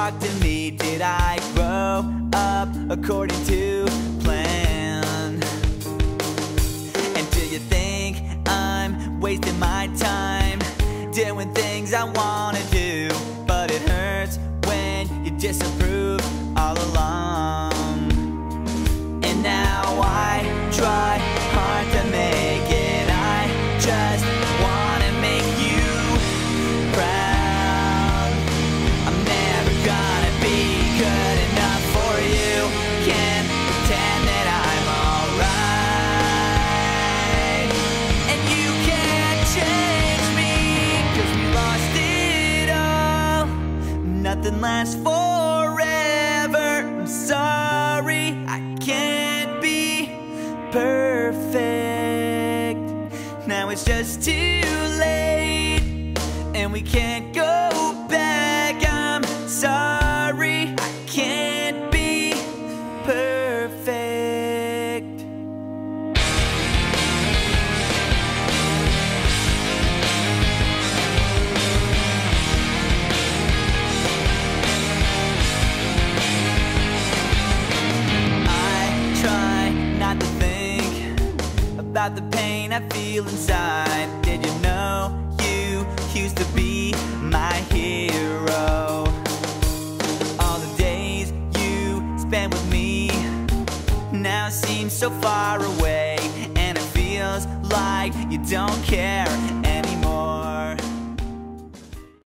talk to me? Did I grow up according to plan? And do you think I'm wasting my time doing things I wanna do? But it hurts when you disapprove all along. And now I try hard to make it. I just wanna make you proud. I'm never gonna be good enough for you. Can't pretend that I'm alright. And you can't change me, 'cause we lost it all. Nothing lasts forever. I'm sorry, I can't be perfect. Now it's just too late, and we can't go back. I'm sorry, I can't be perfect. I try not to think about the pain I feel inside. Did you know you used to be my hero? All the days you spent with me now seem so far away, and it feels like you don't care